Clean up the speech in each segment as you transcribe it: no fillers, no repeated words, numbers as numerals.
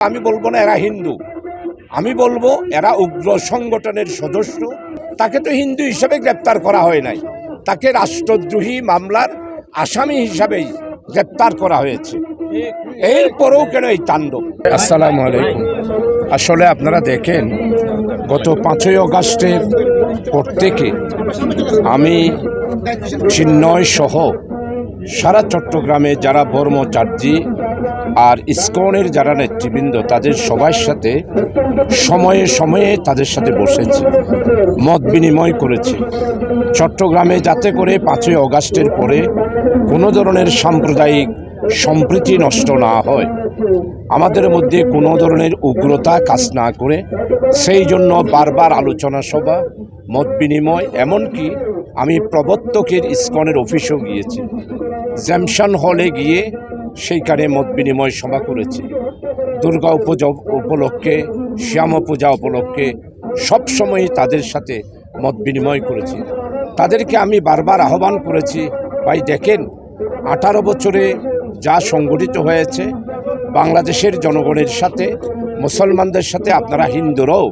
আমি বলবো না এরা হিন্দু, আমি বলবো এরা উগ্র সংগঠনের সদস্য। তাকে তো হিন্দু হিসাবে গ্রেপ্তার করা হয় নাই, তাকে রাষ্ট্রদ্রোহী মামলার আসামি হিসাবেই গ্রেপ্তার করা হয়েছে। এরপরেও কেন এই তাণ্ডব? আসসালামু আলাইকুম। আসলে আপনারা দেখেন, গত 5ই আগস্টের পর থেকে আমি চিন্ময় সহ সারা চট্টগ্রামে যারা ব্রহ্মচার্যী আর ইসকনের যারা নেতৃবৃন্দ, তাদের সবার সাথে সময়ে সময়ে তাদের সাথে বসেছি, মত বিনিময় করেছি চট্টগ্রামে, যাতে করে 5ই আগস্টের পরে কোনো ধরনের সাম্প্রদায়িক সম্প্রীতি নষ্ট না হয়, আমাদের মধ্যে কোনো ধরনের উগ্রতা কাজ না করে, সেই জন্য বারবার আলোচনা সভা, মত বিনিময়, এমনকি আমি প্রবর্তকের ইসকনের অফিসেও গিয়েছি, জ্যামশন হলে গিয়ে সেইখানে মত বিনিময় সভা করেছি। দুর্গা পূজা উপলক্ষে, শ্যামা পূজা উপলক্ষে সবসময়ই তাদের সাথে মত বিনিময় করেছি। তাদেরকে আমি বারবার আহ্বান করেছি, ভাই দেখেন 18 বছরে যা সংগঠিত হয়েছে বাংলাদেশের জনগণের সাথে, মুসলমানদের সাথে, আপনারা হিন্দুরাও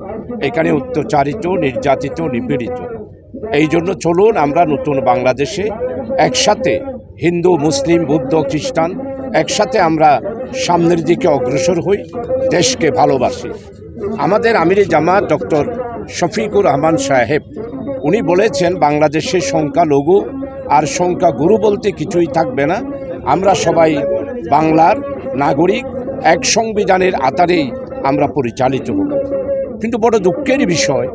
এখানে অত্যাচারিত, নির্যাতিত, নিপীড়িত। এই জন্য চলুন আমরা নতুন বাংলাদেশে একসাথে হিন্দু, মুসলিম, বৌদ্ধ, খ্রিস্টান একসাথে আমরা সামনের দিকে অগ্রসর হই, দেশকে ভালোবাসি। আমাদের আমিরে জামাত ডক্টর শফিকুর রহমান সাহেব উনি বলেছেন, বাংলাদেশের সংখ্যালঘু আর সংখ্যাগুরু বলতে কিছুই থাকবে না, আমরা সবাই বাংলার নাগরিক, এক সংবিধানের আধারেই আমরা পরিচালিত হব। কিন্তু বড় দুঃখের বিষয়,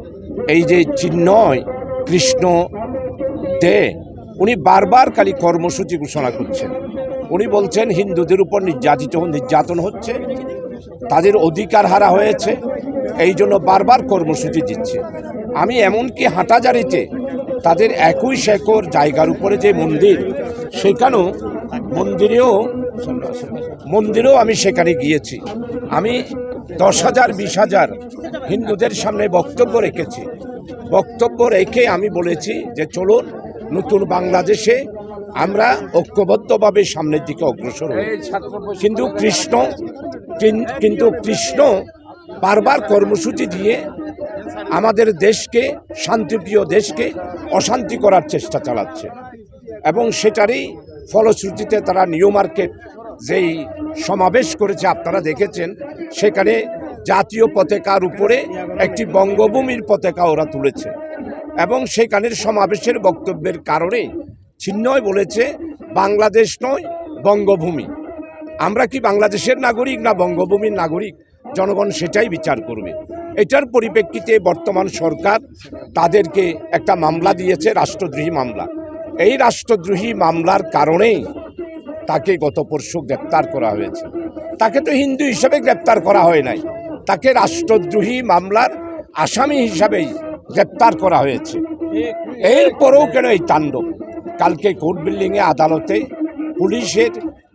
এই যে চিন্ময় কৃষ্ণ দে উনি বারবার খালি কর্মসূচি ঘোষণা করছেন। উনি বলছেন হিন্দুদের উপর নির্যাতন হচ্ছে, তাদের অধিকার হারা হয়েছে, এই জন্য বারবার কর্মসূচি দিচ্ছে। আমি এমনকি হাঁটাজারিতে তাদের 21 একর জায়গার উপরে যে মন্দির, সেখানেও মন্দিরেও আমি সেখানে গিয়েছি। আমি 10,000 20,000 হিন্দুদের সামনে বক্তব্য রেখেছি। বক্তব্য রেখে আমি বলেছি যে চলুন নতুন বাংলাদেশে আমরা ঐক্যবদ্ধভাবে সামনের দিকে অগ্রসর হই। কিন্তু কৃষ্ণ বারবার কর্মসূচি দিয়ে আমাদের দেশকে, শান্তিপ্রিয় দেশকে অশান্তি করার চেষ্টা চালাচ্ছে, এবং সেটারই ফলশ্রুতিতে তারা নিউ মার্কেট যেই সমাবেশ করেছে আপনারা দেখেছেন, সেখানে জাতীয় পতাকার উপরে একটি বঙ্গভূমির পতাকা ওরা তুলেছে, এবং সেখানের সমাবেশের বক্তব্যের কারণে চিন্ময় বলেছে বাংলাদেশ নয় বঙ্গভূমি। আমরা কি বাংলাদেশের নাগরিক না বঙ্গভূমির নাগরিক? জনগণ সেটাই বিচার করবে। এটার পরিপ্রেক্ষিতে বর্তমান সরকার তাদেরকে একটা মামলা দিয়েছে, রাষ্ট্রদ্রোহী মামলা। এই রাষ্ট্রদ্রোহী মামলার কারণেই তাকে গত পরশু গ্রেপ্তার করা হয়েছে। তাকে তো হিন্দু হিসাবে গ্রেপ্তার করা হয় নাই, তাকে রাষ্ট্রদ্রোহী মামলার আসামি হিসাবেই গ্রেপ্তার করা হয়েছে। এরপরেও কেন এই তাণ্ডব? কালকে কোর্ট বিল্ডিংয়ে আদালতে পুলিশের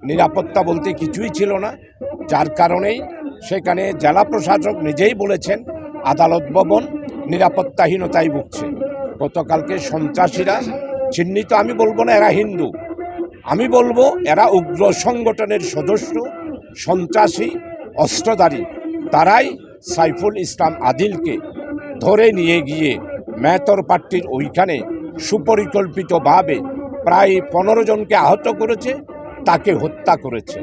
নিরাপত্তা বলতে কিছুই ছিল না, যার কারণেই সেখানে জেলা প্রশাসক নিজেই বলেছেন আদালত ভবন নিরাপত্তাহীনতায় ভুগছে। গতকালকে সন্ত্রাসীরা চিহ্নিত, আমি বলবো না এরা হিন্দু, আমি বলবো এরা উগ্র সংগঠনের সদস্য, সন্ত্রাসী, অস্ত্রধারী। তারাই সাইফুল ইসলাম আদিলকে ধরে নিয়ে গিয়ে মেহতর পাট্টির ওইখানে সুপরিকল্পিতভাবে প্রায় 15 জনকে আহত করেছে, তাকে হত্যা করেছে।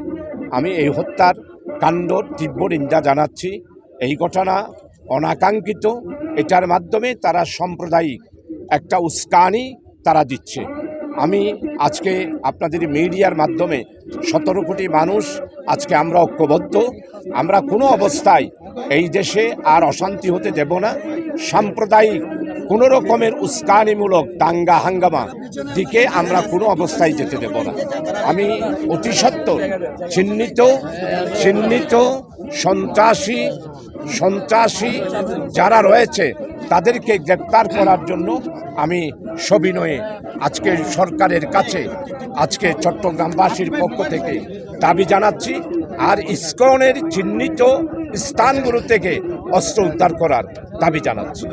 আমি এই হত্যার কাণ্ড তীব্র নিন্দা জানাচ্ছি। এই ঘটনা অনাকাঙ্ক্ষিত, এটার মাধ্যমে তারা সাম্প্রদায়িক একটা উস্কানি তারা দিচ্ছে। আমি আজকে আপনাদের মিডিয়ার মাধ্যমে 17 কোটি মানুষ আজকে আমরা ঐক্যবদ্ধ, আমরা কোনো অবস্থায় এই দেশে আর অশান্তি হতে দেব না। সাম্প্রদায়িক কোনো রকমের উস্কানিমূলক দাঙ্গা হাঙ্গামা দিকে আমরা কোনো অবস্থায় যেতে দেব না। আমি অতি সত্বর চিহ্নিত সন্ত্রাসী যারা রয়েছে তাদেরকে গ্রেপ্তার করার জন্য আমি সবিনয়ে আজকে সরকারের কাছে, আজকে চট্টগ্রামবাসীর পক্ষ থেকে দাবি জানাচ্ছি, আর ইসকনের চিহ্নিত স্থানগুলো থেকে অস্ত্র উদ্ধার করার দাবি জানাচ্ছি।